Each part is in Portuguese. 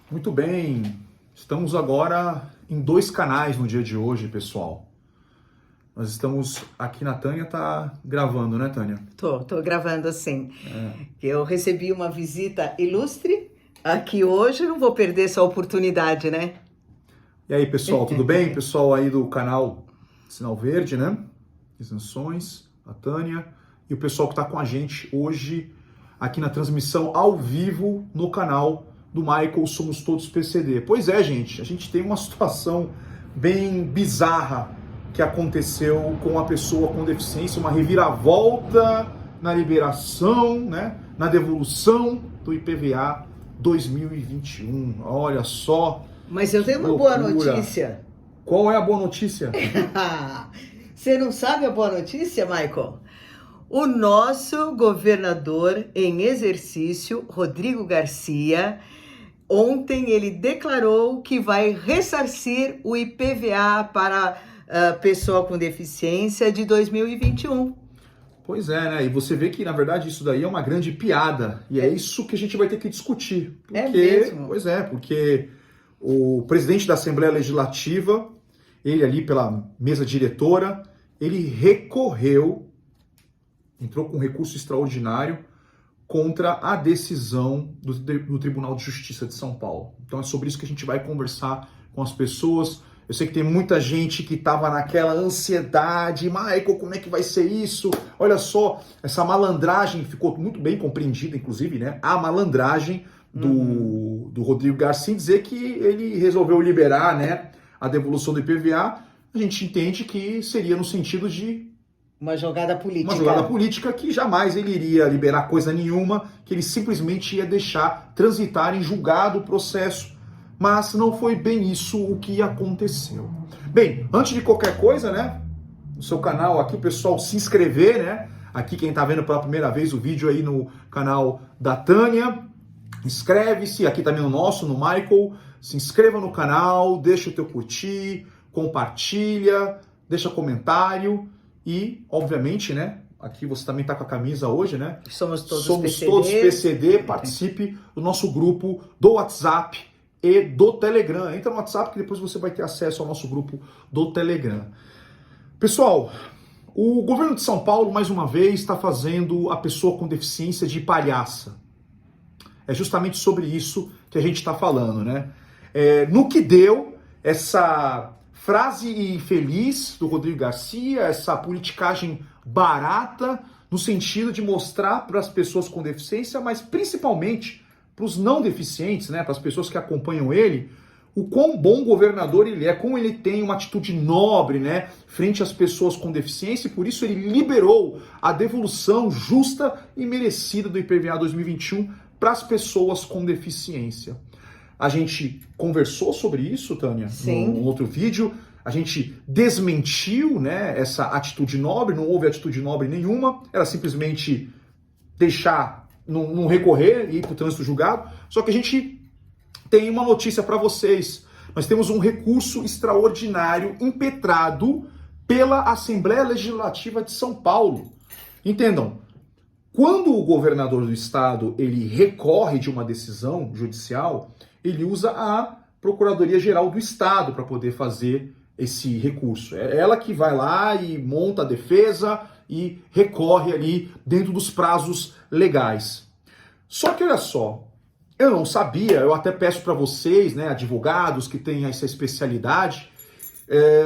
Muito bem, estamos agora em 2 canais no dia de hoje, pessoal. Nós estamos aqui na Tânia, tá gravando, né, Tânia? Tô gravando assim. Eu recebi uma visita ilustre aqui hoje, não vou perder essa oportunidade, né? E aí, pessoal, tudo bem? Pessoal aí do canal Sinal Verde, né? Isenções, a Tânia e o pessoal que está com a gente hoje aqui na transmissão ao vivo no canal do Michael Somos Todos PCD. Pois é, gente, a gente tem uma situação bem bizarra que aconteceu com a pessoa com deficiência, uma reviravolta na liberação, né, na devolução do IPVA 2021. Olha só. Mas eu tenho uma boa notícia. Qual é a boa notícia? Você não sabe a boa notícia, Michael? O nosso governador em exercício, Rodrigo Garcia, ontem ele declarou que vai ressarcir o IPVA para a pessoa com deficiência de 2021. Pois é, né? E você vê que, na verdade, isso daí é uma grande piada. E é isso que a gente vai ter que discutir. Porque, É mesmo? Pois é, porque o presidente da Assembleia Legislativa, ele ali pela mesa diretora, ele entrou com um recurso extraordinário contra a decisão do Tribunal de Justiça de São Paulo. Então é sobre isso que a gente vai conversar com as pessoas. Eu sei que tem muita gente que estava naquela ansiedade, Michael, como é que vai ser isso? Olha só, essa malandragem ficou muito bem compreendida, inclusive, né? A malandragem do Rodrigo Garcia em dizer que ele resolveu liberar, né, a devolução do IPVA. A gente entende que seria no sentido de Uma jogada política. uma jogada política que jamais ele iria liberar coisa nenhuma, que ele simplesmente ia deixar transitar em julgado o processo. Mas não foi bem isso o que aconteceu. Bem, antes de qualquer coisa, né, no seu canal aqui, o pessoal se inscrever, né, aqui quem tá vendo pela primeira vez o vídeo aí no canal da Tânia, inscreve-se, aqui também no nosso, no Michael, se inscreva no canal, deixa o teu curtir, compartilha, deixa comentário e, obviamente, né, aqui você também tá com a camisa hoje, né? Somos todos Todos PCD, participe do nosso grupo do WhatsApp e do Telegram. Entra no WhatsApp que depois você vai ter acesso ao nosso grupo do Telegram. Pessoal, o governo de São Paulo, mais uma vez, está fazendo a pessoa com deficiência de palhaça. É justamente sobre isso que a gente está falando, né? No que deu essa frase infeliz do Rodrigo Garcia, essa politicagem barata, no sentido de mostrar para as pessoas com deficiência, mas principalmente para os não deficientes, né, para as pessoas que acompanham ele, o quão bom governador ele é, como ele tem uma atitude nobre, né, frente às pessoas com deficiência, e por isso ele liberou a devolução justa e merecida do IPVA 2021 para as pessoas com deficiência. A gente conversou sobre isso, Tânia, num outro vídeo. A gente desmentiu, né, essa atitude nobre, não houve atitude nobre nenhuma, era simplesmente deixar, não recorrer e ir para o trânsito julgado. Só que a gente tem uma notícia para vocês. Nós temos um recurso extraordinário impetrado pela Assembleia Legislativa de São Paulo. Entendam, quando o governador do estado ele recorre de uma decisão judicial, ele usa a Procuradoria-Geral do Estado para poder fazer esse recurso. É ela que vai lá e monta a defesa e recorre ali dentro dos prazos legais. Só que olha só, eu não sabia, eu até peço para vocês, né, advogados que têm essa especialidade,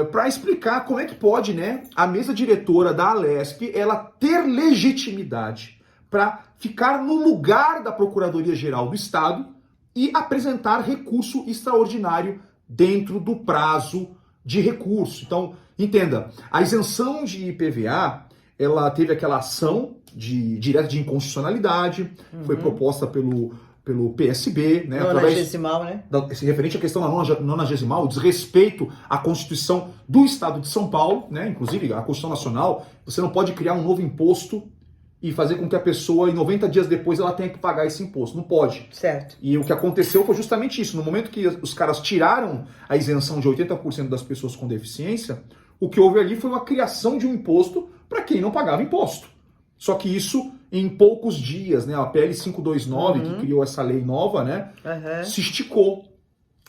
para explicar como é que pode, né, a mesa diretora da Alesp ela ter legitimidade para ficar no lugar da Procuradoria-Geral do Estado e apresentar recurso extraordinário dentro do prazo de recurso. Então, entenda, a isenção de IPVA, ela teve aquela ação direta de inconstitucionalidade, foi proposta pelo PSB, né? Nonagesimal, né? Referente à questão da nonagesimal, o desrespeito à Constituição do Estado de São Paulo, né? Inclusive a Constituição Nacional, você não pode criar um novo imposto e fazer com que a pessoa, em 90 dias depois, ela tenha que pagar esse imposto. Não pode. Certo. E o que aconteceu foi justamente isso. No momento que os caras tiraram a isenção de 80% das pessoas com deficiência, o que houve ali foi uma criação de um imposto para quem não pagava imposto. Só que isso em poucos dias, né? A PL 529, que criou essa lei nova, né? Se esticou.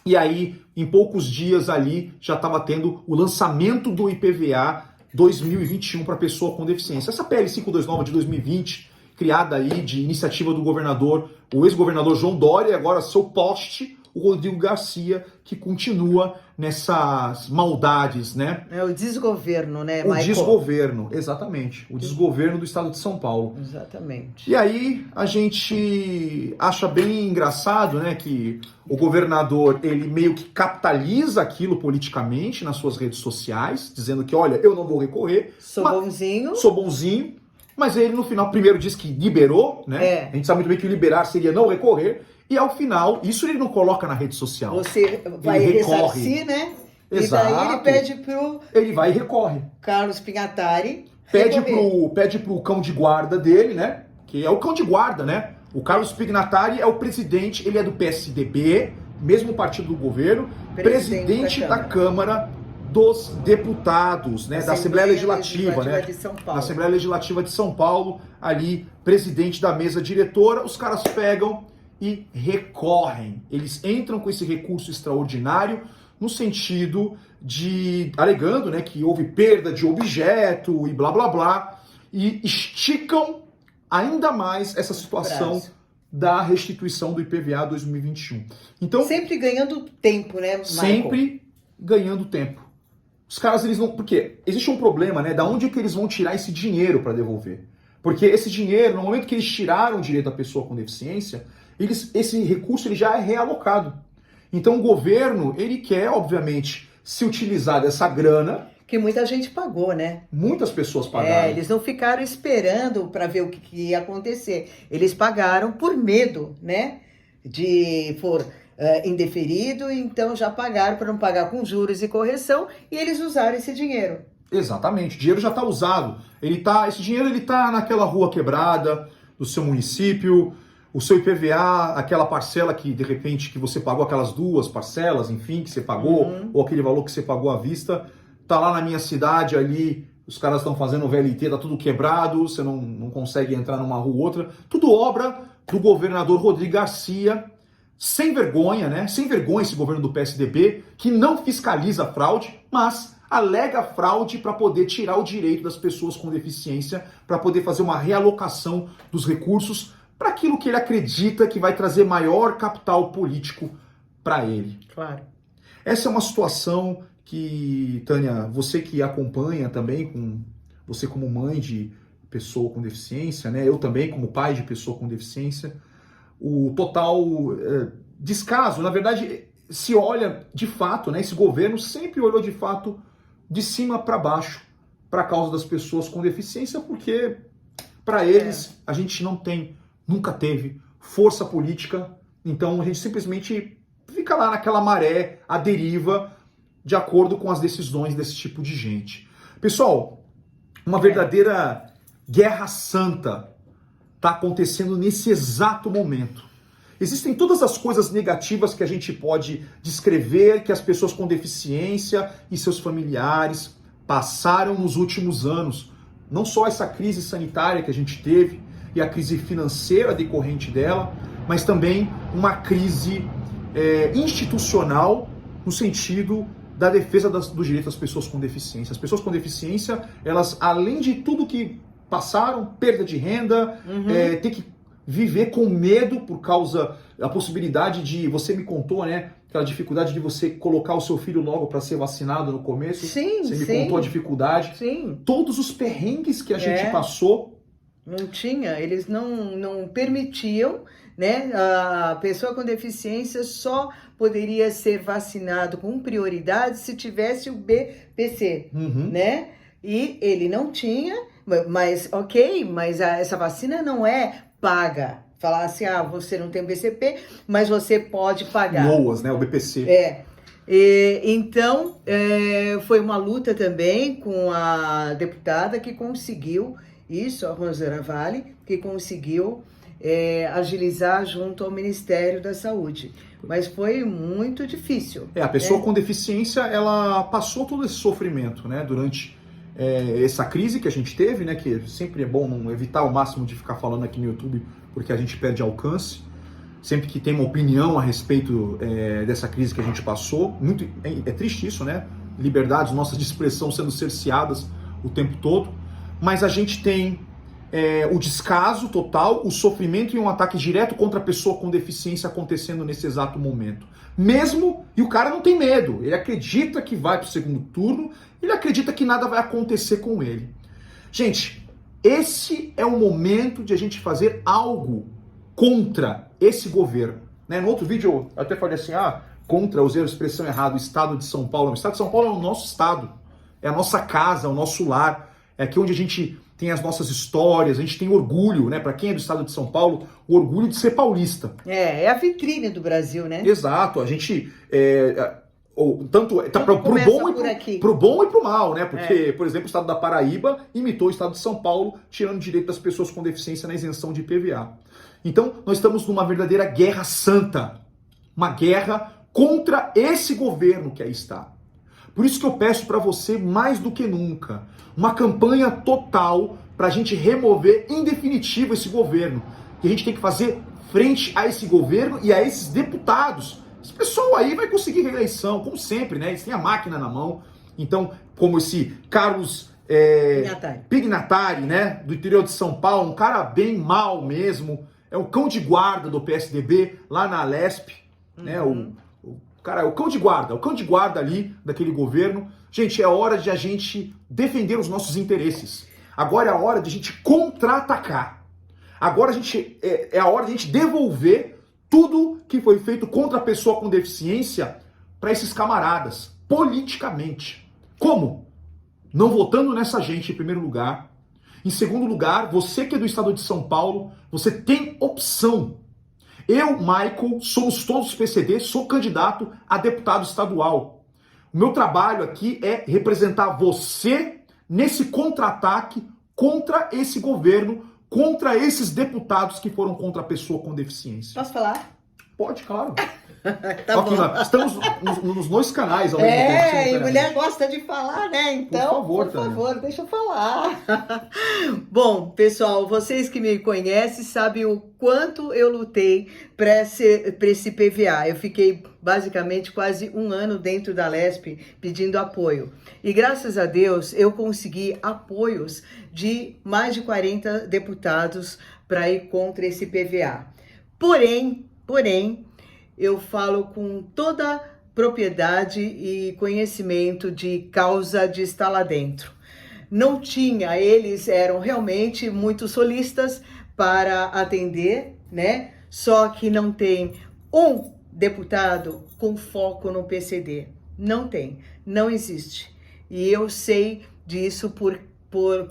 E aí, em poucos dias ali, já estava tendo o lançamento do IPVA 2021 para pessoa com deficiência. Essa PL 529 de 2020, criada aí de iniciativa do governador, o ex-governador João Dória, agora seu poste, o Rodrigo Garcia, que continua nessas maldades, né? É o desgoverno, né, O Michael? desgoverno, exatamente. O desgoverno do estado de São Paulo. Exatamente. E aí a gente acha bem engraçado, né, que o governador, ele meio que capitaliza aquilo politicamente nas suas redes sociais, dizendo que, olha, eu não vou recorrer. Sou bonzinho. Sou bonzinho. Mas ele no final primeiro diz que liberou, né? É. A gente sabe muito bem que liberar seria não recorrer. E ao final, isso ele não coloca na rede social. Você vai ressarcir, né? Exato. E daí ele pede pro... Ele vai e recorre. Carlos Pinhatari Pede pro cão de guarda dele, né? Que é o cão de guarda, né? O Carlos Pignatari é o presidente, ele é do PSDB, mesmo partido do governo, presidente da Câmara dos Deputados, né? Da Assembleia Legislativa, né? De São Paulo. Na Assembleia Legislativa de São Paulo, ali, presidente da mesa diretora, os caras pegam e recorrem. Eles entram com esse recurso extraordinário no sentido de, alegando, né, que houve perda de objeto e blá blá blá, e esticam ainda mais essa situação da restituição do IPVA 2021. Então, sempre ganhando tempo, né, Michael? Sempre ganhando tempo. Os caras, eles não... Porque existe um problema, né? Da onde é que eles vão tirar esse dinheiro para devolver? Porque esse dinheiro, no momento que eles tiraram o direito da pessoa com deficiência, esse recurso ele já é realocado. Então o governo, ele quer, obviamente, se utilizar dessa grana. Que muita gente pagou, né? Muitas pessoas pagaram. Eles não ficaram esperando para ver o que ia acontecer. Eles pagaram por medo, né? De for indeferido, então já pagaram para não pagar com juros e correção, e eles usaram esse dinheiro. Exatamente, o dinheiro já está usado. Esse dinheiro ele tá naquela rua quebrada do seu município, o seu IPVA, aquela parcela que de repente que você pagou, aquelas duas parcelas, enfim, que você pagou, ou aquele valor que você pagou à vista, tá lá na minha cidade ali, os caras estão fazendo VLT, tá tudo quebrado, você não consegue entrar numa rua ou outra, tudo obra do governador Rodrigo Garcia, sem vergonha, né? Sem vergonha esse governo do PSDB, que não fiscaliza a fraude, mas alega fraude para poder tirar o direito das pessoas com deficiência, para poder fazer uma realocação dos recursos para aquilo que ele acredita que vai trazer maior capital político para ele. Claro. Essa é uma situação que, Tânia, você que acompanha também, você como mãe de pessoa com deficiência, né? Eu também como pai de pessoa com deficiência, o total descaso, na verdade, se olha de fato, né? Esse governo sempre olhou de fato de cima para baixo para a causa das pessoas com deficiência, porque para eles a gente nunca teve força política, então a gente simplesmente fica lá naquela maré, à deriva, de acordo com as decisões desse tipo de gente. Pessoal, uma verdadeira guerra santa está acontecendo nesse exato momento. Existem todas as coisas negativas que a gente pode descrever, que as pessoas com deficiência e seus familiares passaram nos últimos anos. Não só essa crise sanitária que a gente teve e a crise financeira decorrente dela, mas também uma crise institucional no sentido da defesa do direito das pessoas com deficiência. As pessoas com deficiência, elas, além de tudo que passaram, perda de renda, ter que viver com medo por causa da possibilidade de, você me contou, né, aquela dificuldade de você colocar o seu filho logo para ser vacinado no começo. Sim, você me contou a dificuldade. Sim. Todos os perrengues que a gente passou. Não tinha, eles não permitiam, né? A pessoa com deficiência só poderia ser vacinado com prioridade se tivesse o BPC, né? E ele não tinha, mas essa vacina não é paga. Falar assim, você não tem o BCP, mas você pode pagar. LOAS, né? O BPC. Então, foi uma luta também com a deputada que conseguiu isso, a Rosana Vale, que conseguiu agilizar junto ao Ministério da Saúde. Mas foi muito difícil. A pessoa com deficiência, ela passou todo esse sofrimento, né? Durante essa crise que a gente teve, né? Que sempre é bom não evitar ao máximo de ficar falando aqui no YouTube, porque a gente perde alcance. sempre que tem uma opinião a respeito dessa crise que a gente passou. É triste isso, né? Liberdades nossas de expressão sendo cerceadas o tempo todo. Mas a gente tem o descaso total, o sofrimento e um ataque direto contra a pessoa com deficiência acontecendo nesse exato momento. E o cara não tem medo, ele acredita que vai para o segundo turno, ele acredita que nada vai acontecer com ele. Gente, esse é o momento de a gente fazer algo contra esse governo. Né? No outro vídeo eu até falei assim, contra, usei a expressão errada, o estado de São Paulo. O estado de São Paulo é o nosso estado, é a nossa casa, é o nosso lar, é aqui onde a gente tem as nossas histórias, a gente tem orgulho, né? Para quem é do estado de São Paulo, o orgulho de ser paulista. É a vitrine do Brasil, né? Exato, a gente tanto tá pro bom e pro mal, né? Porque, por exemplo, o estado da Paraíba imitou o estado de São Paulo, tirando o direito das pessoas com deficiência na isenção de IPVA. Então, nós estamos numa verdadeira guerra santa, uma guerra contra esse governo que aí está. Por isso que eu peço para você, mais do que nunca, uma campanha total para a gente remover em definitivo esse governo. E a gente tem que fazer frente a esse governo e a esses deputados. Esse pessoal aí vai conseguir reeleição, como sempre, né? Eles têm a máquina na mão. Então, como esse Carlos Pignatari, né? Do interior de São Paulo, um cara bem mal mesmo. É o cão de guarda do PSDB, lá na Alesp, né? Cara, o cão de guarda ali daquele governo. Gente, é hora de a gente defender os nossos interesses. Agora é a hora de a gente contra-atacar. Agora é a hora de a gente devolver tudo que foi feito contra a pessoa com deficiência para esses camaradas, politicamente. Como? Não votando nessa gente em primeiro lugar. Em segundo lugar, você que é do estado de São Paulo, você tem opção. Eu, Michael, somos todos PCD, sou candidato a deputado estadual. O meu trabalho aqui é representar você nesse contra-ataque contra esse governo, contra esses deputados que foram contra a pessoa com deficiência. Posso falar? Pode, claro. Tá bom. Estamos nos dois canais ao mesmo tempo. E mulher gosta de falar, né? Então, por favor, deixa eu falar. Bom, pessoal, vocês que me conhecem sabem o quanto eu lutei para esse PVA. Eu fiquei basicamente quase um ano dentro da Alesp pedindo apoio. E graças a Deus eu consegui apoios de mais de 40 deputados para ir contra esse PVA. Porém, eu falo com toda propriedade e conhecimento de causa de estar lá dentro. Não tinha, eles eram realmente muito solistas para atender, né? Só que não tem um deputado com foco no PCD. Não tem, não existe. E eu sei disso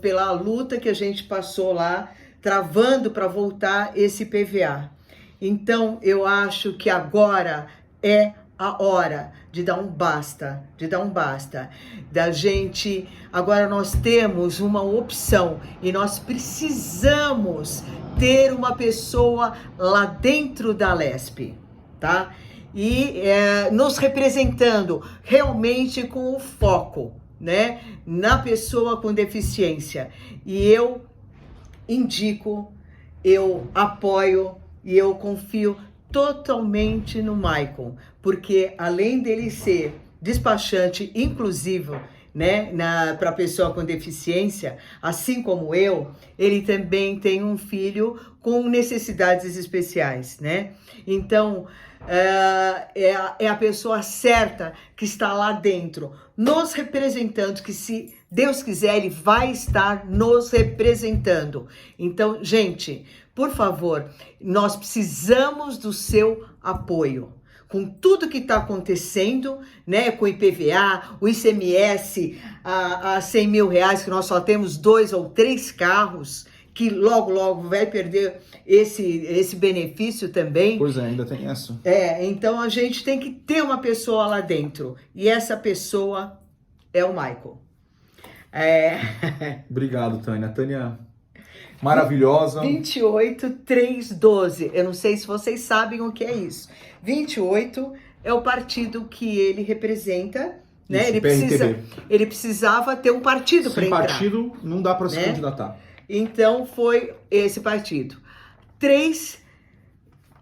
pela luta que a gente passou lá, travando para voltar esse PVA. Então, eu acho que agora é a hora de dar um basta, da gente, agora nós temos uma opção e nós precisamos ter uma pessoa lá dentro da Alesp, tá? E nos representando realmente com o foco, né, na pessoa com deficiência. E eu indico, eu apoio, e eu confio totalmente no Michael, porque além dele ser despachante inclusivo, né, para a pessoa com deficiência, assim como eu, ele também tem um filho com necessidades especiais, né? Então, é a pessoa certa que está lá dentro, nos representando, que se Deus quiser, ele vai estar nos representando. Então, gente, por favor, nós precisamos do seu apoio. Com tudo que está acontecendo, né, com o IPVA, o ICMS, a 100 mil reais, que nós só temos 2 ou 3 carros, que logo vai perder esse benefício também. Pois é, ainda tem essa. Então a gente tem que ter uma pessoa lá dentro. E essa pessoa é o Michael. Obrigado, Tânia. Tânia, maravilhosa. 28312. Eu não sei se vocês sabem o que é isso. 28 é o partido que ele representa, né? Isso, ele precisava ter um partido para entrar. Sem partido não dá para se candidatar. Então foi esse partido. 3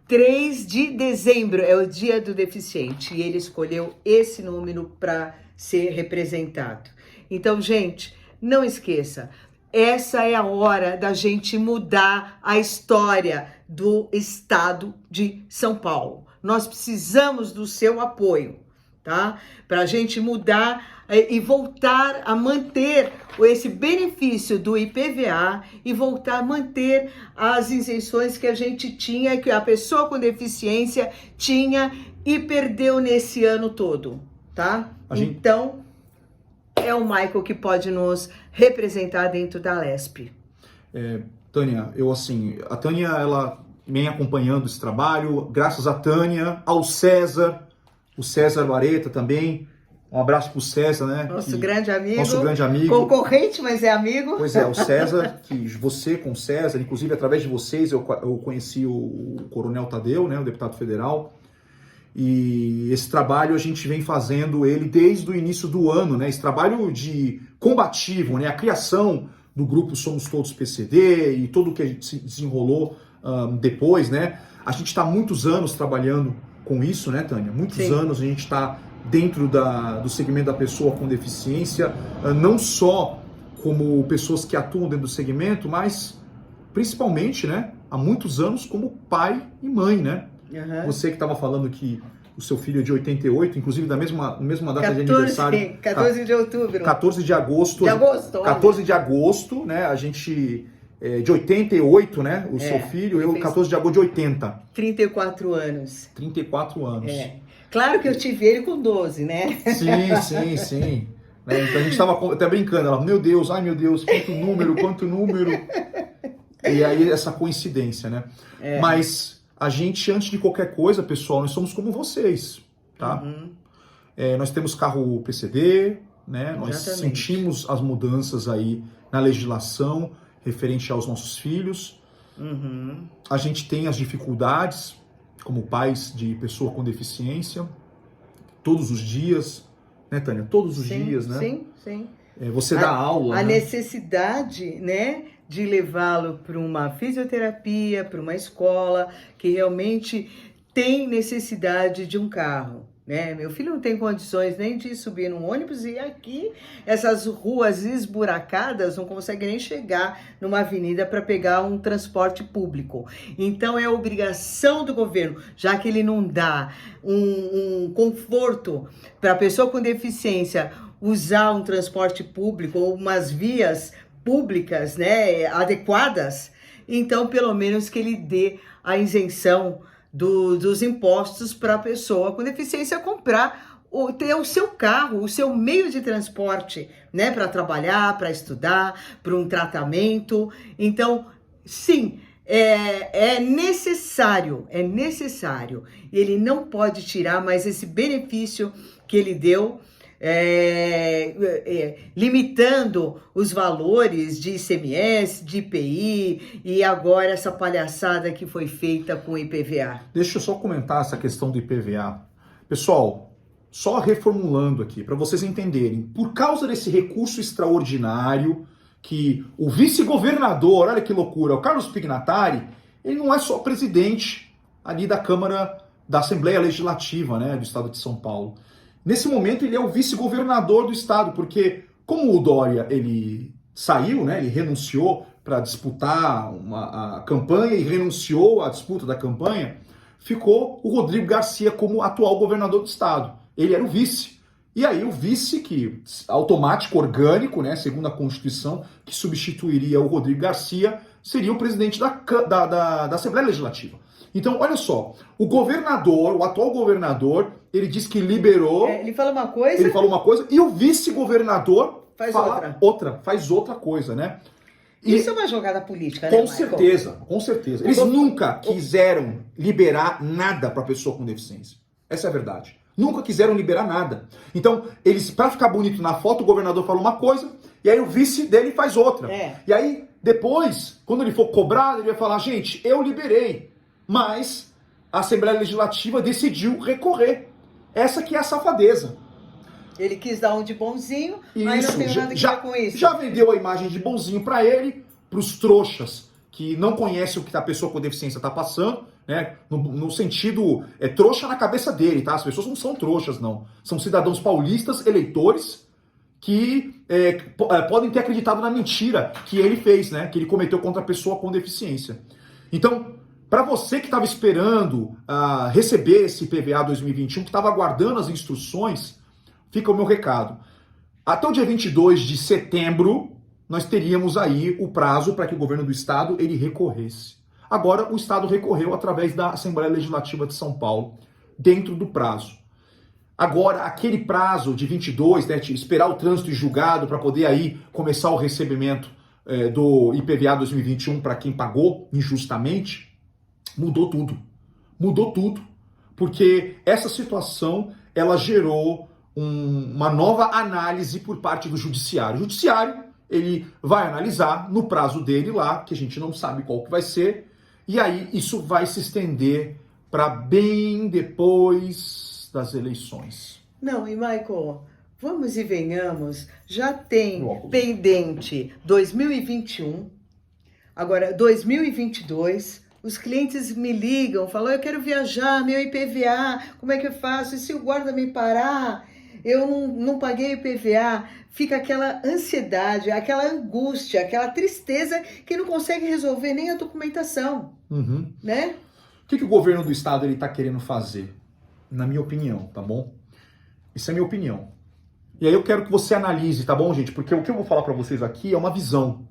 3 de dezembro é o dia do deficiente e ele escolheu esse número para ser representado. Então, gente, não esqueça, essa é a hora da gente mudar a história do estado de São Paulo. Nós precisamos do seu apoio, tá? Para a gente mudar e voltar a manter esse benefício do IPVA e voltar a manter as isenções que a gente tinha, que a pessoa com deficiência tinha e perdeu nesse ano todo, tá? Então, é o Michael que pode nos representar dentro da LESP. Tânia, a Tânia, ela vem acompanhando esse trabalho, graças a Tânia, ao César, o César Vareta também. Um abraço pro César, né? Nosso grande amigo. Nosso grande amigo. Concorrente, mas é amigo. Pois é, o César, que você com o César, inclusive através de vocês, eu conheci o Coronel Tadeu, né, o deputado federal. E esse trabalho a gente vem fazendo ele desde o início do ano, né? Esse trabalho de combativo, né? A criação do grupo Somos Todos PCD e tudo que a gente se desenrolou depois, né? A gente está há muitos anos trabalhando com isso, né, Tânia? Muitos Sim. anos a gente está dentro do segmento da pessoa com deficiência, não só como pessoas que atuam dentro do segmento, mas principalmente, né, há muitos anos como pai e mãe, né? Uhum. Você que estava falando que o seu filho é de 88, inclusive da mesma data de aniversário. 14 de outubro. 14 de agosto. De agosto. 14 de agosto, né? A gente... de 88, né? O seu filho, eu 14 de agosto de 80. 34 anos. 34 anos. Claro que eu tive ele com 12, né? Sim. Né? Então a gente estava até brincando, ela, meu Deus, quanto número. E aí essa coincidência, né? Mas a gente, antes de qualquer coisa, pessoal, nós somos como vocês, tá? Uhum. Nós temos carro PCD, né? Nós sentimos as mudanças aí na legislação referente aos nossos filhos. Uhum. A gente tem as dificuldades como pais de pessoa com deficiência todos os dias, né, Tânia? Todos os dias, né? Sim. Você dá aula, a né? necessidade, né, de levá-lo para uma fisioterapia, para uma escola que realmente tem necessidade de um carro, né? Meu filho não tem condições nem de subir num ônibus e aqui essas ruas esburacadas não consegue nem chegar numa avenida para pegar um transporte público. Então é obrigação do governo, já que ele não dá um conforto para a pessoa com deficiência usar um transporte público ou umas vias públicas, né, adequadas, então pelo menos que ele dê a isenção dos impostos para a pessoa com deficiência comprar, ter o seu carro, o seu meio de transporte, né, para trabalhar, para estudar, para um tratamento. Então, sim, é necessário. Ele não pode tirar mais esse benefício que ele deu, limitando os valores de ICMS, de IPI e agora essa palhaçada que foi feita com o IPVA. Deixa eu só comentar essa questão do IPVA. Pessoal, só reformulando aqui, para vocês entenderem, por causa desse recurso extraordinário que o vice-governador, olha que loucura, o Carlos Pignatari, ele não é só presidente ali da Câmara, da Assembleia Legislativa, né, do Estado de São Paulo. Nesse momento ele é o vice-governador do estado, porque como o Dória ele saiu, né, ele renunciou para disputar a campanha e renunciou à disputa da campanha, ficou o Rodrigo Garcia como atual governador do estado. Ele era o vice. E aí o vice, que automático, orgânico, né, segundo a Constituição, que substituiria o Rodrigo Garcia, seria o presidente da Assembleia Legislativa. Então, olha só, o atual governador, ele diz que liberou... Ele falou uma coisa e o vice-governador faz outra coisa, né? Isso é uma jogada política, né, Com Michael? certeza. Eles nunca quiseram liberar nada para pessoa com deficiência. Essa é a verdade. Nunca quiseram liberar nada. Então, eles, para ficar bonito na foto, o governador fala uma coisa, e aí o vice dele faz outra. E aí, depois, quando ele for cobrado, ele vai falar, gente, eu liberei. Mas a Assembleia Legislativa decidiu recorrer. Essa que é a safadeza. Ele quis dar um de bonzinho, aí não tem nada que ver com isso. Já vendeu a imagem de bonzinho para ele, para os trouxas que não conhecem o que a pessoa com deficiência está passando, né? No sentido trouxa na cabeça dele, tá? As pessoas não são trouxas, não. São cidadãos paulistas, eleitores, que podem ter acreditado na mentira que ele fez, né? Que ele cometeu contra a pessoa com deficiência. Então, para você que estava esperando receber esse IPVA 2021, que estava aguardando as instruções, fica o meu recado. Até o dia 22 de setembro, nós teríamos aí o prazo para que o governo do estado ele recorresse. Agora, o estado recorreu através da Assembleia Legislativa de São Paulo, dentro do prazo. Agora, aquele prazo de 22, né, de esperar o trânsito em julgado para poder aí começar o recebimento do IPVA 2021 para quem pagou injustamente, mudou tudo. Mudou tudo. Porque essa situação, ela gerou uma nova análise por parte do judiciário. O judiciário, ele vai analisar no prazo dele lá, que a gente não sabe qual que vai ser, e aí isso vai se estender para bem depois das eleições. Não, e Michael, vamos e venhamos, já tem pendente 2021, agora 2022, os clientes me ligam, falam, eu quero viajar, meu IPVA, como é que eu faço? E se o guarda me parar, eu não paguei IPVA, fica aquela ansiedade, aquela angústia, aquela tristeza que não consegue resolver nem a documentação, né? O que o governo do estado ele está querendo fazer? Na minha opinião, tá bom? Isso é a minha opinião. E aí eu quero que você analise, tá bom, gente? Porque o que eu vou falar para vocês aqui é uma visão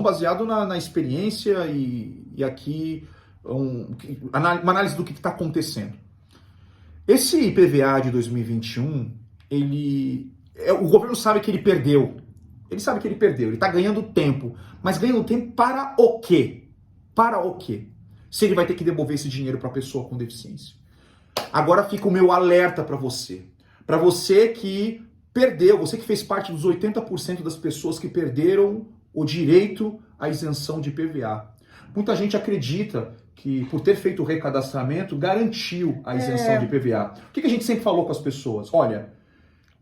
baseada na experiência e aqui uma análise do que está acontecendo. Esse IPVA de 2021, o governo sabe que ele perdeu. Ele sabe que ele perdeu, ele está ganhando tempo. Mas ganhando tempo para o quê? Para o quê? Se ele vai ter que devolver esse dinheiro para a pessoa com deficiência. Agora fica o meu alerta para você. Para você que perdeu, você que fez parte dos 80% das pessoas que perderam o direito à isenção de IPVA. Muita gente acredita que por ter feito o recadastramento garantiu a isenção de IPVA. O que a gente sempre falou com as pessoas? Olha,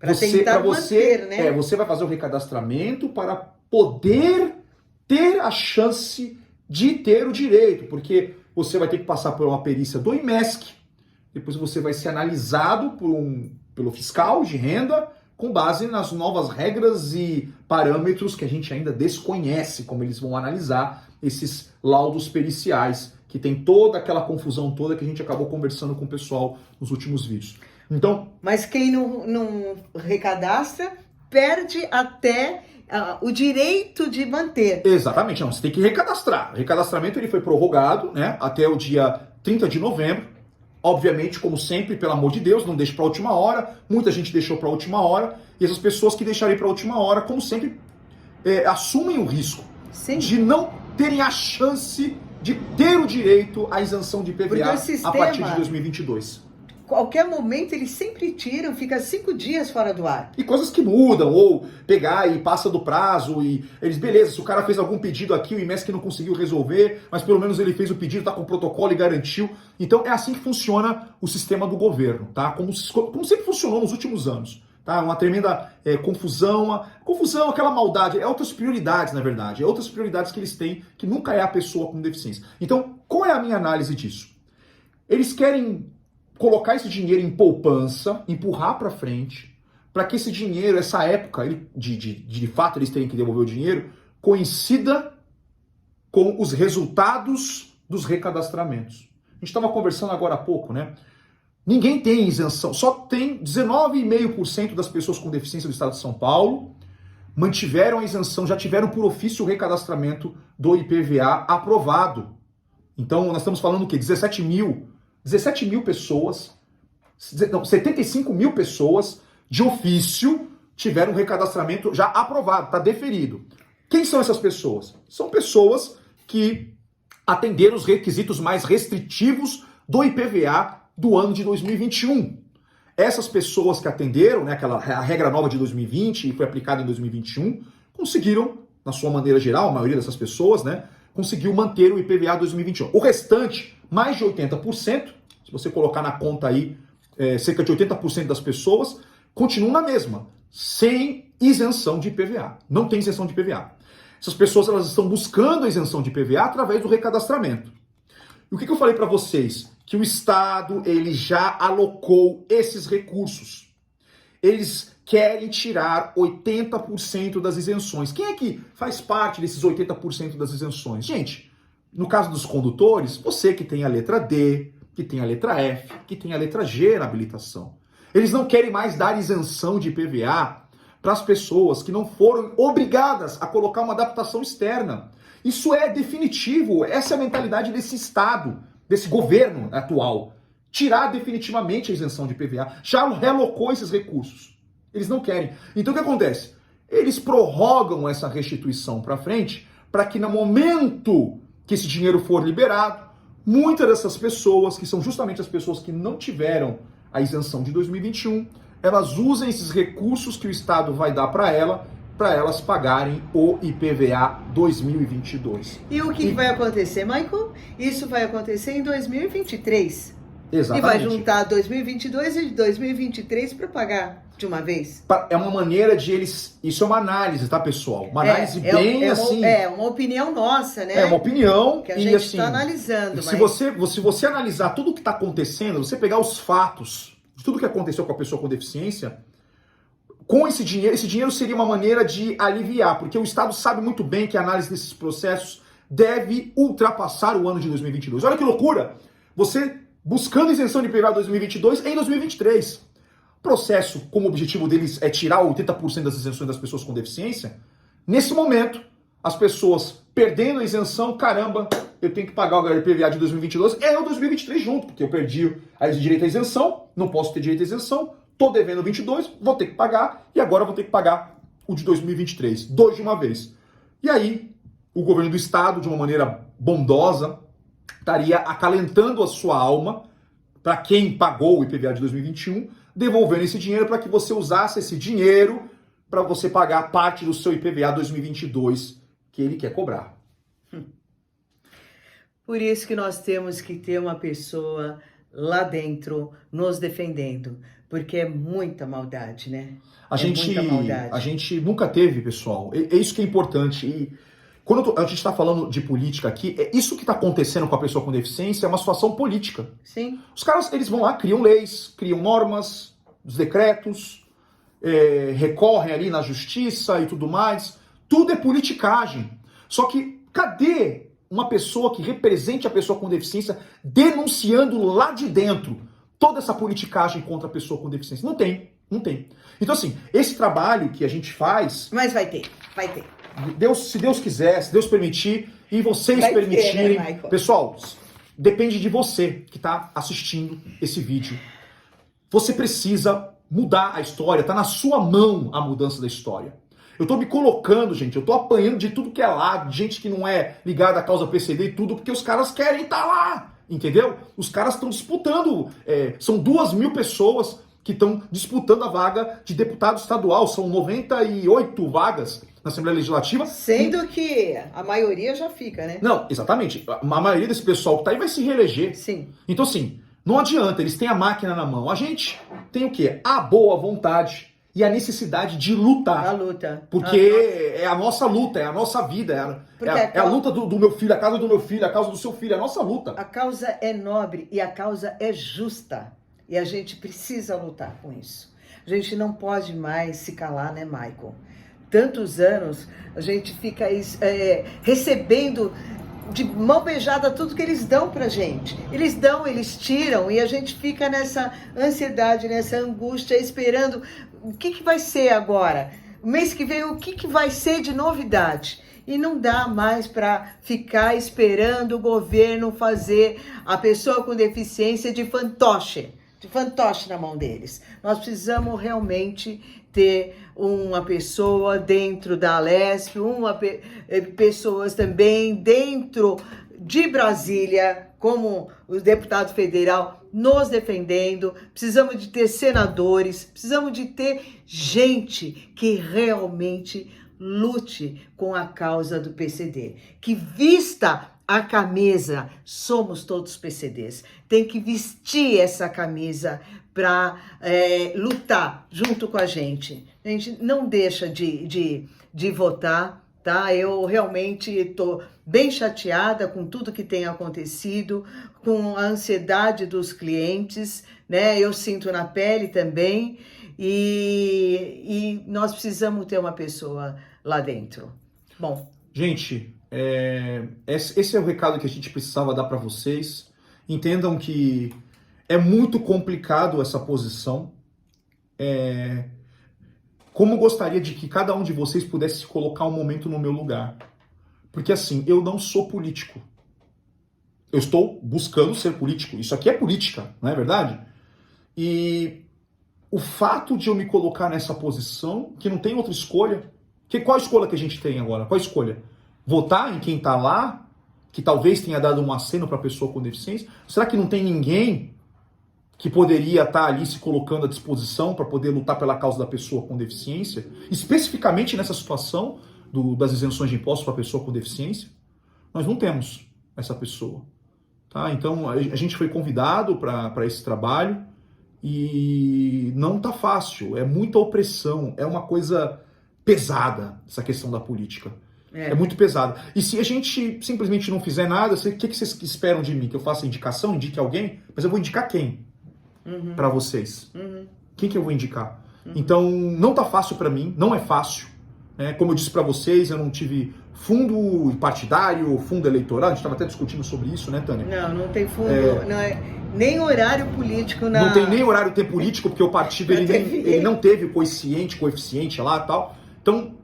você vai fazer o recadastramento para poder ter a chance de ter o direito, porque você vai ter que passar por uma perícia do IMESC, depois você vai ser analisado pelo fiscal de renda, com base nas novas regras e parâmetros que a gente ainda desconhece, como eles vão analisar esses laudos periciais, que tem toda aquela confusão toda que a gente acabou conversando com o pessoal nos últimos vídeos. Então, mas quem não recadastra perde até o direito de manter. Exatamente, não, você tem que recadastrar. O recadastramento ele foi prorrogado, né, até o dia 30 de novembro. Obviamente, como sempre, pelo amor de Deus, não deixe para a última hora. Muita gente deixou para a última hora. E essas pessoas que deixarem para a última hora, como sempre, assumem o risco de não terem a chance de ter o direito à isenção de IPVA a partir de 2022. Qualquer momento eles sempre tiram, fica 5 dias fora do ar. E coisas que mudam, ou pegar e passa do prazo, e eles, beleza, se o cara fez algum pedido aqui, o IMESC não conseguiu resolver, mas pelo menos ele fez o pedido, tá com o protocolo e garantiu. Então é assim que funciona o sistema do governo, tá? Como sempre funcionou nos últimos anos. Tá? Uma tremenda confusão, aquela maldade, outras prioridades, na verdade, outras prioridades que eles têm, que nunca é a pessoa com deficiência. Então, qual é a minha análise disso? Eles querem colocar esse dinheiro em poupança, empurrar para frente, para que esse dinheiro, essa época de fato eles terem que devolver o dinheiro, coincida com os resultados dos recadastramentos. A gente estava conversando agora há pouco, né? Ninguém tem isenção, só tem 19,5% das pessoas com deficiência do estado de São Paulo mantiveram a isenção, já tiveram por ofício o recadastramento do IPVA aprovado. Então nós estamos falando o quê? 17 mil pessoas, não, 75 mil pessoas de ofício tiveram um recadastramento já aprovado, está deferido. Quem são essas pessoas? São pessoas que atenderam os requisitos mais restritivos do IPVA do ano de 2021. Essas pessoas que atenderam, né, a regra nova de 2020 e foi aplicada em 2021, conseguiram, na sua maneira geral, a maioria dessas pessoas, né, conseguiu manter o IPVA 2021. O restante, mais de 80%, se você colocar na conta aí, cerca de 80% das pessoas, continuam na mesma, sem isenção de IPVA. Não tem isenção de IPVA. Essas pessoas elas estão buscando a isenção de IPVA através do recadastramento. E o que eu falei para vocês? Que o Estado, ele já alocou esses recursos. Eles querem tirar 80% das isenções. Quem é que faz parte desses 80% das isenções? Gente, no caso dos condutores, você que tem a letra D, que tem a letra F, que tem a letra G na habilitação. Eles não querem mais dar isenção de IPVA para as pessoas que não foram obrigadas a colocar uma adaptação externa. Isso é definitivo, essa é a mentalidade desse Estado, desse governo atual. Tirar definitivamente a isenção de IPVA, já realocou esses recursos. Eles não querem. Então o que acontece? Eles prorrogam essa restituição para frente, para que no momento que esse dinheiro for liberado, muitas dessas pessoas, que são justamente as pessoas que não tiveram a isenção de 2021, elas usem esses recursos que o Estado vai dar para elas pagarem o IPVA 2022. E o que vai acontecer, Michael? Isso vai acontecer em 2023. Exatamente. E vai juntar 2022 e 2023 para pagar de uma vez. É uma maneira de eles... Isso é uma análise, tá, pessoal? Uma análise bem assim... É uma opinião nossa, né? É uma opinião que a gente está analisando. Se você analisar tudo o que está acontecendo, você pegar os fatos de tudo que aconteceu com a pessoa com deficiência, com esse dinheiro seria uma maneira de aliviar, porque o Estado sabe muito bem que a análise desses processos deve ultrapassar o ano de 2022. Olha que loucura! Você buscando isenção de IPVA 2022 em 2023. O processo, como objetivo deles é tirar 80% das isenções das pessoas com deficiência, nesse momento, as pessoas perdendo a isenção, caramba, eu tenho que pagar o IPVA de 2022 e o 2023 junto, porque eu perdi o direito à isenção, não posso ter direito à isenção, tô devendo 22, vou ter que pagar, e agora vou ter que pagar o de 2023, dois de uma vez. E aí, o governo do Estado, de uma maneira bondosa, estaria acalentando a sua alma para quem pagou o IPVA de 2021, devolvendo esse dinheiro para que você usasse esse dinheiro para você pagar parte do seu IPVA 2022 que ele quer cobrar. Por isso que nós temos que ter uma pessoa lá dentro nos defendendo, porque é muita maldade, né? A gente nunca teve, pessoal. É isso que é importante. E quando a gente está falando de política aqui, é isso que está acontecendo com a pessoa com deficiência, é uma situação política. Sim. Os caras, eles vão lá, criam leis, criam normas, os decretos, recorrem ali na justiça e tudo mais. Tudo é politicagem. Só que cadê uma pessoa que represente a pessoa com deficiência denunciando lá de dentro toda essa politicagem contra a pessoa com deficiência? Não tem, não tem. Então assim, esse trabalho que a gente faz... Mas vai ter, vai ter. Se Deus quiser, se Deus permitir, e vocês vai permitirem... Ter, né, pessoal, depende de você que está assistindo esse vídeo. Você precisa mudar a história, tá na sua mão a mudança da história. Eu tô me colocando, gente, eu tô apanhando de tudo que é lado, de gente que não é ligada à causa PCD e tudo, porque os caras querem estar lá, entendeu? Os caras estão disputando, são 2.000 pessoas que estão disputando a vaga de deputado estadual, são 98 vagas na Assembleia Legislativa. Sendo que a maioria já fica, né? Não, exatamente, a maioria desse pessoal que tá aí vai se reeleger. Sim. Então assim, não adianta, eles têm a máquina na mão, a gente tem o quê? A boa vontade e a necessidade de lutar. A luta. Porque é a nossa luta, é a nossa vida, é a luta do meu filho, a causa do meu filho, a causa do seu filho, é a nossa luta. A causa é nobre e a causa é justa. E a gente precisa lutar com isso. A gente não pode mais se calar, né, Michael? Tantos anos, a gente fica recebendo de mão beijada tudo que eles dão pra gente. Eles dão, eles tiram, e a gente fica nessa ansiedade, nessa angústia, esperando o que vai ser agora. O mês que vem, o que vai ser de novidade? E não dá mais para ficar esperando o governo fazer a pessoa com deficiência de fantoche na mão deles. Nós precisamos realmente ter uma pessoa dentro da Alesp, pessoas também dentro de Brasília, como o deputado federal, nos defendendo. Precisamos de ter senadores, precisamos de ter gente que realmente lute com a causa do PCD, que vista a camisa. Somos todos PCDs, tem que vestir essa camisa para lutar junto com a gente. A gente não deixa de votar, tá? Eu realmente estou bem chateada com tudo que tem acontecido, com a ansiedade dos clientes, né? Eu sinto na pele também, e nós precisamos ter uma pessoa lá dentro. Bom, Gente, esse é o recado que a gente precisava dar para vocês. Entendam que é muito complicado essa posição. Como gostaria de que cada um de vocês pudesse colocar um momento no meu lugar. Porque assim, eu não sou político. Eu estou buscando ser político. Isso aqui é política, não é verdade? E o fato de eu me colocar nessa posição, que não tem outra escolha, qual a escolha que a gente tem agora? Qual a escolha? Votar em quem está lá, que talvez tenha dado um aceno para a pessoa com deficiência? Será que não tem ninguém que poderia estar ali se colocando à disposição para poder lutar pela causa da pessoa com deficiência? Especificamente nessa situação das isenções de impostos para a pessoa com deficiência? Nós não temos essa pessoa. Tá? Então, a gente foi convidado para esse trabalho e não está fácil. É muita opressão, é uma coisa pesada essa questão da política. É muito pesada. E se a gente simplesmente não fizer nada, o que vocês esperam de mim? Que eu faça indicação, indique alguém? Mas eu vou indicar quem? Para vocês. Quem que eu vou indicar? Então, não tá fácil para mim, não é fácil. Né? Como eu disse para vocês, eu não tive fundo partidário, fundo eleitoral, a gente estava até discutindo sobre isso, né, Tânia? não tem fundo, não é nem horário político Não tem nem horário ter político, porque o partido ele não teve o coeficiente lá e tal. Então,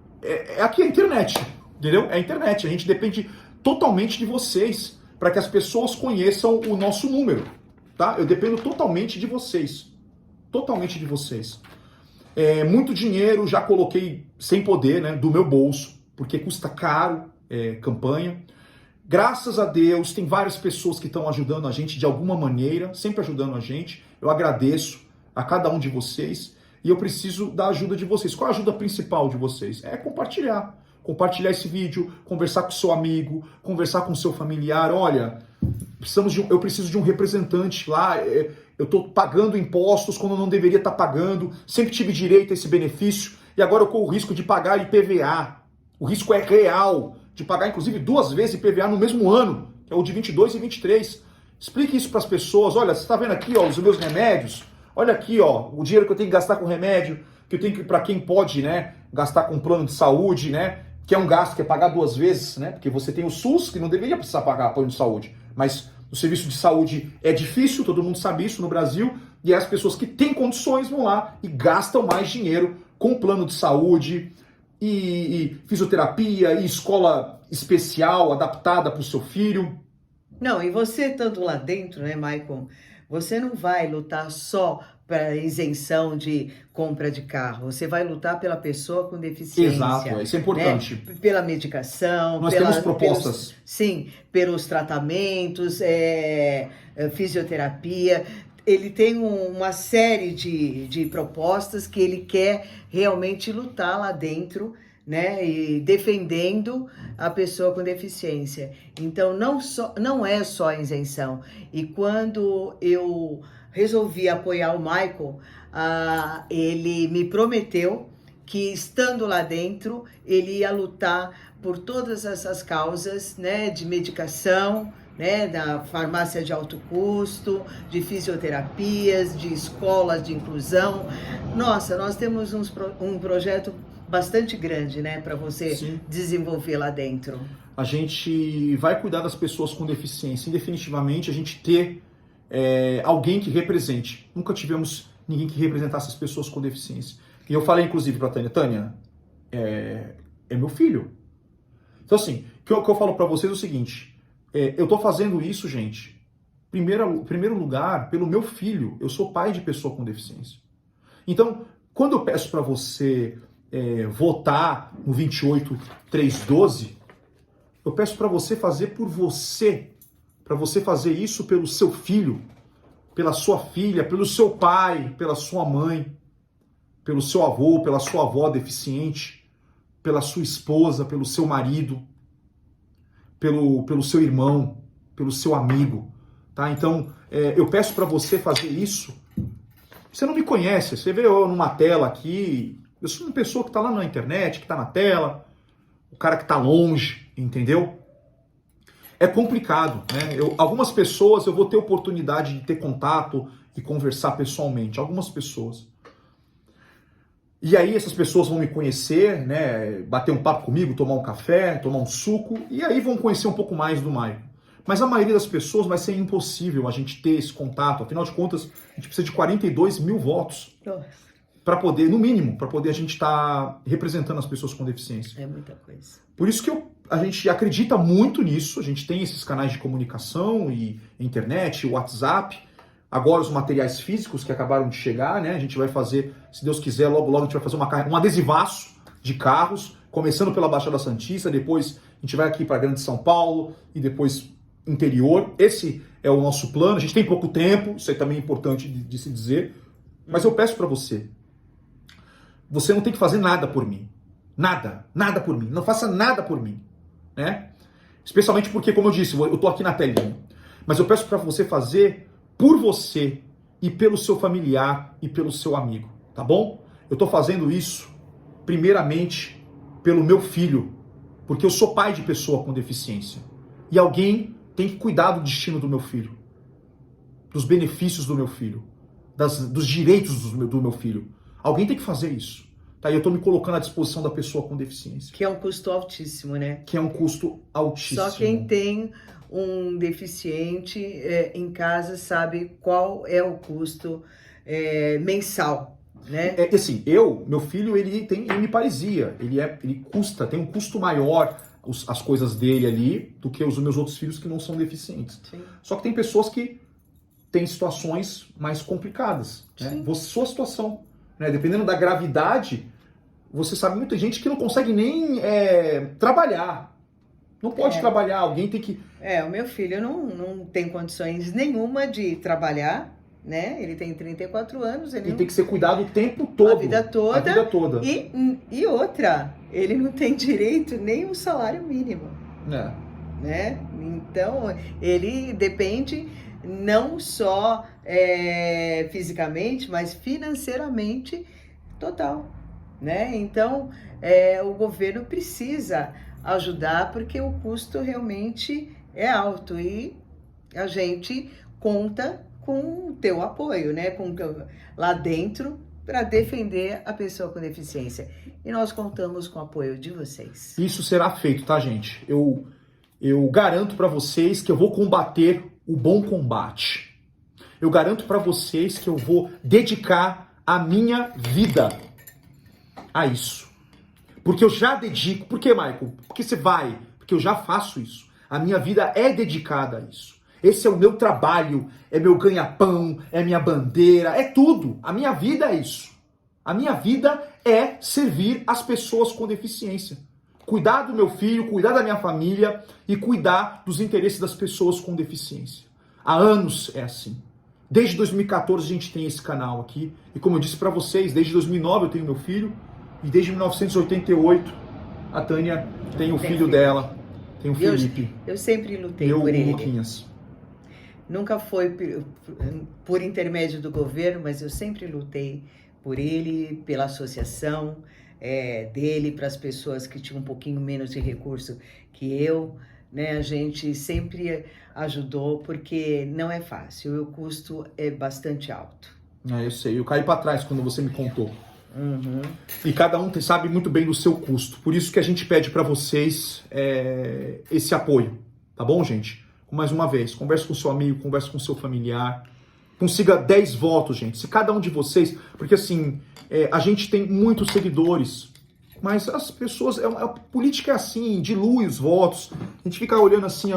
aqui é a internet, entendeu? É a internet, a gente depende totalmente de vocês para que as pessoas conheçam o nosso número, tá? Eu dependo totalmente de vocês, totalmente de vocês. Muito dinheiro já coloquei sem poder, né, do meu bolso, porque custa caro campanha. Graças a Deus, tem várias pessoas que estão ajudando a gente de alguma maneira, sempre ajudando a gente. Eu agradeço a cada um de vocês e eu preciso da ajuda de vocês. Qual é a ajuda principal de vocês? É compartilhar. Compartilhar esse vídeo, conversar com o seu amigo, conversar com o seu familiar. Olha, eu preciso de um representante lá, eu estou pagando impostos quando não deveria estar pagando, sempre tive direito a esse benefício e agora eu corro o risco de pagar IPVA. O risco é real, de pagar inclusive 2 vezes IPVA no mesmo ano, que é o de 22 e 23. Explique isso para as pessoas. Olha, você está vendo aqui ó, os meus remédios? Olha aqui ó, o dinheiro que eu tenho que gastar com remédio, que eu tenho que, para quem pode, né, gastar com plano de saúde, né, que é um gasto que é pagar 2 vezes, né, porque você tem o SUS, que não deveria precisar pagar plano de saúde, mas o serviço de saúde é difícil, todo mundo sabe isso no Brasil, e as pessoas que têm condições vão lá e gastam mais dinheiro com plano de saúde, e fisioterapia, e escola especial adaptada para o seu filho. Não, e você estando lá dentro, né, Maicon, você não vai lutar só para isenção de compra de carro, você vai lutar pela pessoa com deficiência. Exato, isso é importante. Né? Pela medicação. Nós temos propostas. Pelos tratamentos, fisioterapia. Ele tem uma série de propostas que ele quer realmente lutar lá dentro, né, e defendendo a pessoa com deficiência. Então, não é só a isenção. E quando eu resolvi apoiar o Michael, ele me prometeu que, estando lá dentro, ele ia lutar por todas essas causas, né, de medicação, né, da farmácia de alto custo, de fisioterapias, de escolas de inclusão. Nossa, nós temos um projeto bastante grande, né, para você Sim. desenvolver lá dentro. A gente vai cuidar das pessoas com deficiência, e definitivamente a gente ter alguém que represente. Nunca tivemos ninguém que representasse as pessoas com deficiência. E eu falei inclusive para a Tânia, é meu filho. Então assim, o que eu falo para vocês é o seguinte, eu estou fazendo isso, gente, primeiro lugar, pelo meu filho. Eu sou pai de pessoa com deficiência. Então, quando eu peço para você votar no 28312, eu peço para você fazer por você, para você fazer isso pelo seu filho, pela sua filha, pelo seu pai, pela sua mãe, pelo seu avô, pela sua avó deficiente, pela sua esposa, pelo seu marido, pelo seu irmão, pelo seu amigo, tá? Então, eu peço para você fazer isso. Você não me conhece, você vê eu numa tela aqui, eu sou uma pessoa que está lá na internet, que está na tela, o cara que tá longe, entendeu? É complicado, né? Algumas pessoas eu vou ter oportunidade de ter contato e conversar pessoalmente, algumas pessoas. E aí essas pessoas vão me conhecer, né? Bater um papo comigo, tomar um café, tomar um suco, e aí vão conhecer um pouco mais do Maicon. Mas a maioria das pessoas vai ser impossível a gente ter esse contato. Afinal de contas, a gente precisa de 42 mil votos para poder, no mínimo, para poder a gente estar representando as pessoas com deficiência. É muita coisa. Por isso que a gente acredita muito nisso. A gente tem esses canais de comunicação e internet, WhatsApp. Agora os materiais físicos que acabaram de chegar, né? A gente vai fazer, se Deus quiser, logo logo a gente vai fazer um adesivaço de carros, começando pela Baixada Santista, depois a gente vai aqui para Grande São Paulo e depois interior. Esse é o nosso plano. A gente tem pouco tempo, isso aí também é importante de se dizer. Mas eu peço para você, você não tem que fazer nada por mim. Nada por mim. Não faça nada por mim, né? Especialmente porque, como eu disse, eu tô aqui na telinha. Mas eu peço para você fazer por você e pelo seu familiar e pelo seu amigo, tá bom? Eu tô fazendo isso primeiramente pelo meu filho, porque eu sou pai de pessoa com deficiência. E alguém tem que cuidar do destino do meu filho, dos benefícios do meu filho, dos direitos do meu filho. Alguém tem que fazer isso. Tá? E eu tô me colocando à disposição da pessoa com deficiência. Que é um custo altíssimo, né? Que é um custo altíssimo. Só quem tem um deficiente em casa sabe qual é o custo mensal, né? Assim, meu filho, ele tem hemiparesia, ele tem um custo maior as coisas dele ali do que os meus outros filhos que não são deficientes. Sim. Só que tem pessoas que têm situações mais complicadas, né? Sua situação, né? Dependendo da gravidade, você sabe, muita gente que não consegue nem trabalhar. Não pode trabalhar, alguém tem que... O meu filho não tem condições nenhuma de trabalhar, né? Ele tem 34 anos. Ele tem que ser cuidado o tempo todo. A vida toda. A vida toda. E outra, ele não tem direito nem um salário mínimo. Né? Então, ele depende não só fisicamente, mas financeiramente total. Né? Então, o governo precisa ajudar porque o custo realmente é alto e a gente conta com o teu apoio, né? Lá dentro para defender a pessoa com deficiência. E nós contamos com o apoio de vocês. Isso será feito, tá, gente? Eu garanto para vocês que eu vou combater o bom combate. Eu garanto para vocês que eu vou dedicar a minha vida a isso. Porque eu já dedico. Por que, Michael? Porque você vai. Porque eu já faço isso. A minha vida é dedicada a isso. Esse é o meu trabalho, é meu ganha-pão, é minha bandeira, é tudo. A minha vida é isso. A minha vida é servir as pessoas com deficiência. Cuidar do meu filho, cuidar da minha família e cuidar dos interesses das pessoas com deficiência. Há anos é assim. Desde 2014 a gente tem esse canal aqui. E como eu disse para vocês, desde 2009 eu tenho meu filho. E desde 1988 a Tânia tem o filho dela, tem o Felipe. Eu sempre lutei por ele. Luquinhas. Nunca foi por intermédio do governo, mas eu sempre lutei por ele, pela associação dele, para as pessoas que tinham um pouquinho menos de recurso que eu. Né? A gente sempre ajudou, porque não é fácil, o custo é bastante alto. Eu sei, eu caí para trás quando você me contou. Uhum. E cada um sabe muito bem do seu custo. Por isso que a gente pede para vocês esse apoio. Tá bom, gente? Mais uma vez, converse com seu amigo, converse com seu familiar. Consiga 10 votos, gente. Se cada um de vocês... Porque assim, a gente tem muitos seguidores, mas as pessoas... A política é assim, dilui os votos. A gente fica olhando assim,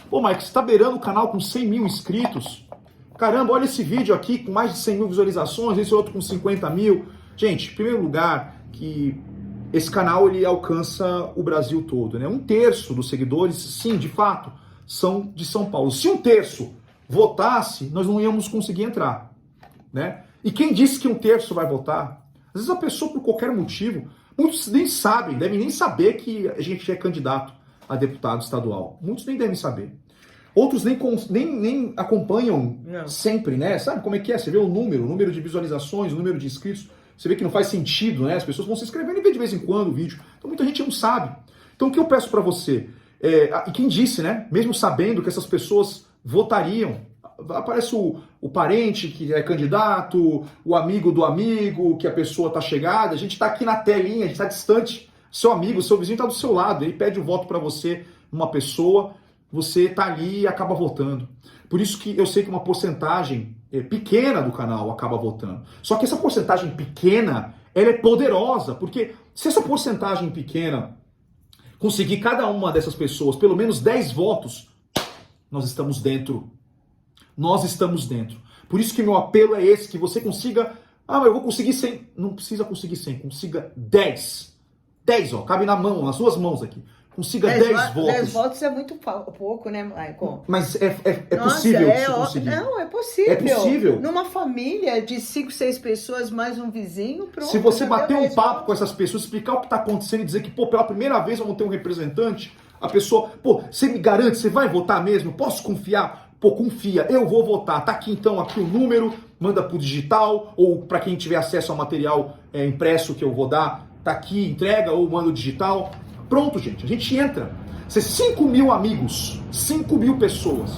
pô, Mike, você tá beirando o canal com 100 mil inscritos? Caramba, olha esse vídeo aqui com mais de 100 mil visualizações, esse outro com 50 mil... Gente, em primeiro lugar, que esse canal ele alcança o Brasil todo, né? 1/3 dos seguidores, sim, de fato, são de São Paulo. Se 1/3 votasse, nós não íamos conseguir entrar, né? E quem disse que 1/3 vai votar? Às vezes a pessoa, por qualquer motivo, muitos nem sabem, devem nem saber que a gente é candidato a deputado estadual. Muitos nem devem saber. Outros nem acompanham sempre, né? Sabe como é que é? Você vê o número de visualizações, o número de inscritos. Você vê que não faz sentido, né? As pessoas vão se inscrevendo e ver de vez em quando o vídeo. Então muita gente não sabe. Então o que eu peço para você, e quem disse, né, mesmo sabendo que essas pessoas votariam, aparece o parente que é candidato, o amigo do amigo, que a pessoa está chegada, a gente está aqui na telinha, a gente está distante, seu amigo, seu vizinho está do seu lado, ele pede o voto para você, uma pessoa, você está ali e acaba votando. Por isso que eu sei que uma porcentagem pequena do canal acaba votando. Só que essa porcentagem pequena, ela é poderosa, porque se essa porcentagem pequena conseguir cada uma dessas pessoas pelo menos 10 votos, nós estamos dentro. Nós estamos dentro. Por isso que meu apelo é esse, que você consiga... Ah, mas eu vou conseguir 100. Não precisa conseguir 100, consiga 10. 10, ó, cabe na mão, nas suas mãos aqui. Consiga 10 votos. 10 votos é muito pouco, né, Maicon? Mas Nossa, possível você conseguir. Não, é possível. É possível. Numa família de 5, 6 pessoas, mais um vizinho, pronto. Se você bater um papo com essas pessoas, explicar o que está acontecendo e dizer que, pela primeira vez vamos ter um representante, a pessoa, você me garante, você vai votar mesmo? Posso confiar? Confia, eu vou votar. Tá aqui então, aqui o número, manda pro digital, ou para quem tiver acesso ao material impresso que eu vou dar, tá aqui, entrega, ou manda o digital. Pronto, gente, a gente entra. Você 5 mil amigos, 5 mil pessoas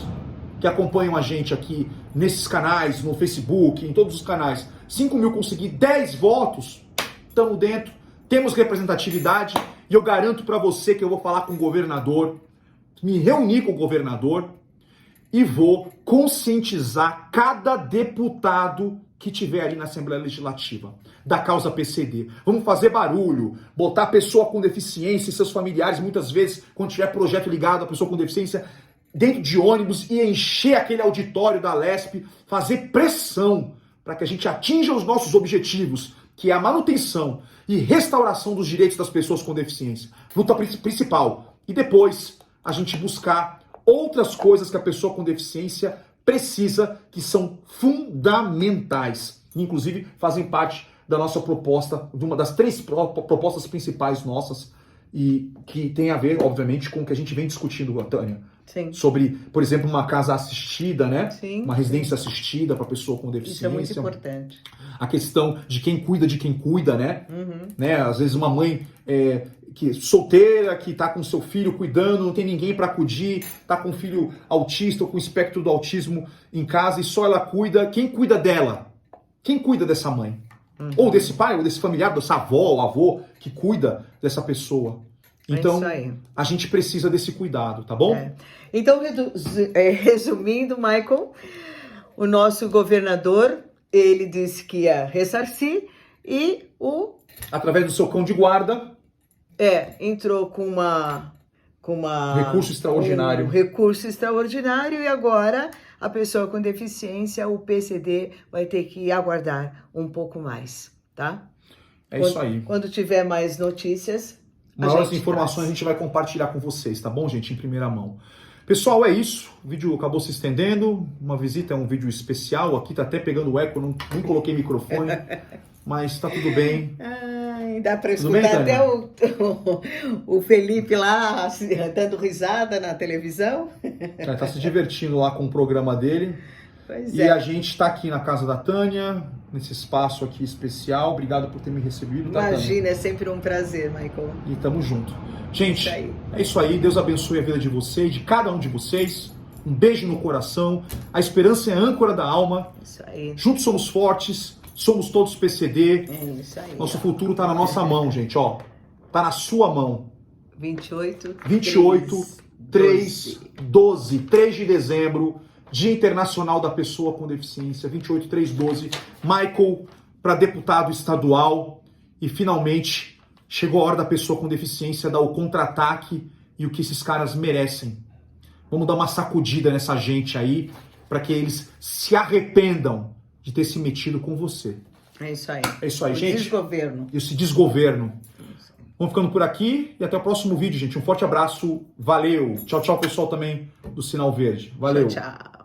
que acompanham a gente aqui nesses canais, no Facebook, em todos os canais. 5 mil conseguir 10 votos, estamos dentro, temos representatividade e eu garanto para você que eu vou falar com o governador, me reunir com o governador e vou conscientizar cada deputado que tiver ali na Assembleia Legislativa da causa PCD. Vamos fazer barulho, botar a pessoa com deficiência e seus familiares, muitas vezes, quando tiver projeto ligado à pessoa com deficiência, dentro de ônibus e encher aquele auditório da Lesp, fazer pressão para que a gente atinja os nossos objetivos, que é a manutenção e restauração dos direitos das pessoas com deficiência. Luta principal. E depois a gente buscar outras coisas que a pessoa com deficiência precisa, que são fundamentais. Inclusive, fazem parte da nossa proposta, de uma das 3 propostas principais nossas, e que tem a ver, obviamente, com o que a gente vem discutindo, Tânia. Sim. Sobre, por exemplo, uma casa assistida, né? Sim, uma residência assistida para pessoa com deficiência. Isso é muito importante. A questão de quem cuida, né? Né? Às vezes uma mãe que solteira, que está com seu filho cuidando, não tem ninguém para acudir, está com um filho autista ou com espectro do autismo em casa e só ela cuida. Quem cuida dela? Quem cuida dessa mãe? Ou desse pai, ou desse familiar, dessa avó ou avô que cuida dessa pessoa. Então, a gente precisa desse cuidado, tá bom? Então, resumindo, Michael, o nosso governador, ele disse que ia ressarcir e através do seu cão de guarda... entrou com recurso extraordinário. Um recurso extraordinário e agora a pessoa com deficiência, o PCD, vai ter que aguardar um pouco mais, tá? Isso aí. Quando tiver mais notícias... Maiores informações a gente vai compartilhar com vocês, tá bom, gente? Em primeira mão. Pessoal, é isso. O vídeo acabou se estendendo. Uma visita é um vídeo especial. Aqui tá até pegando eco, nem coloquei microfone. Mas tá tudo bem. Dá para escutar até o Felipe lá dando risada na televisão. Tá se divertindo lá com o programa dele. E a gente tá aqui na casa da Tânia, nesse espaço aqui especial. Obrigado por ter me recebido. Tá, Imagina, é sempre um prazer, Michael. E tamo junto. Gente, é isso aí. Deus abençoe a vida de vocês, de cada um de vocês. Um beijo no coração. A esperança é a âncora da alma. Isso aí. Juntos somos fortes. Somos todos PCD. É isso aí. Nosso futuro tá na nossa mão, gente, ó. Tá na sua mão. 28, 3 de dezembro, Dia Internacional da Pessoa com Deficiência, 28, 3, 12. Michael para deputado estadual. E finalmente chegou a hora da pessoa com deficiência dar o contra-ataque e o que esses caras merecem. Vamos dar uma sacudida nessa gente aí para que eles se arrependam de ter se metido com você. É isso aí. É isso aí, gente. Desgoverno. Esse desgoverno. Vamos ficando por aqui e até o próximo vídeo, gente. Um forte abraço. Valeu. Tchau, tchau, pessoal também do Sinal Verde. Valeu. Tchau, tchau.